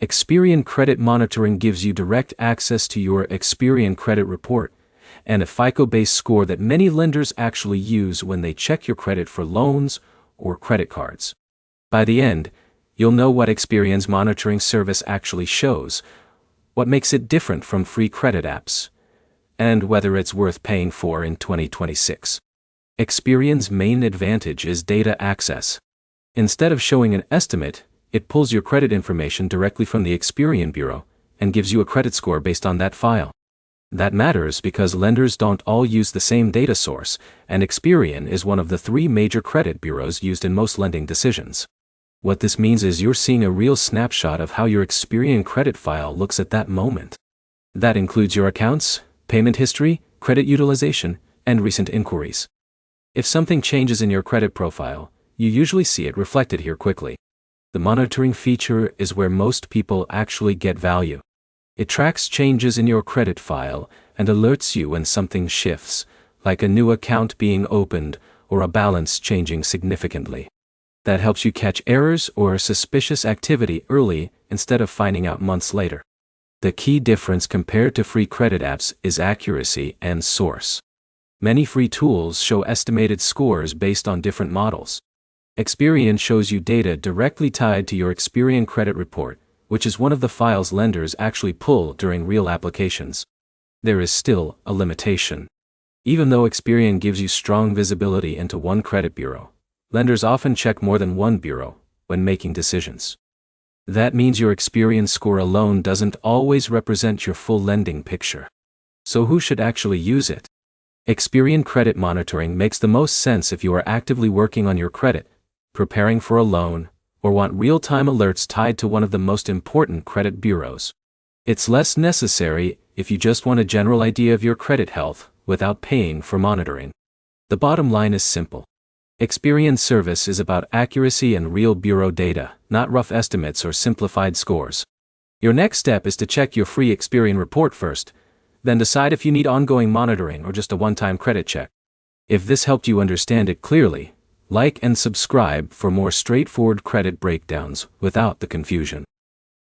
Experian Credit Monitoring gives you direct access to your Experian credit report and a FICO-based score that many lenders actually use when they check your credit for loans or credit cards. By the end, you'll know what Experian's monitoring service actually shows, what makes it different from free credit apps, and whether it's worth paying for in 2026. Experian's main advantage is data access. Instead of showing an estimate, it pulls your credit information directly from the Experian Bureau and gives you a credit score based on that file. That matters because lenders don't all use the same data source, and Experian is one of the 3 major credit bureaus used in most lending decisions. What this means is you're seeing a real snapshot of how your Experian credit file looks at that moment. That includes your accounts, payment history, credit utilization, and recent inquiries. If something changes in your credit profile, you usually see it reflected here quickly. The monitoring feature is where most people actually get value. It tracks changes in your credit file and alerts you when something shifts, like a new account being opened or a balance changing significantly. That helps you catch errors or suspicious activity early instead of finding out months later. The key difference compared to free credit apps is accuracy and source. Many free tools show estimated scores based on different models. Experian shows you data directly tied to your Experian credit report, which is one of the files lenders actually pull during real applications. There is still a limitation. Even though Experian gives you strong visibility into one credit bureau, lenders often check more than one bureau when making decisions. That means your Experian score alone doesn't always represent your full lending picture. So who should actually use it? Experian Credit Monitoring makes the most sense if you are actively working on your credit, preparing for a loan, or want real-time alerts tied to one of the most important credit bureaus. It's less necessary if you just want a general idea of your credit health without paying for monitoring. The bottom line is simple. Experian's service is about accuracy and real bureau data, not rough estimates or simplified scores. Your next step is to check your free Experian report first, then decide if you need ongoing monitoring or just a one-time credit check. If this helped you understand it clearly, like and subscribe for more straightforward credit breakdowns without the confusion.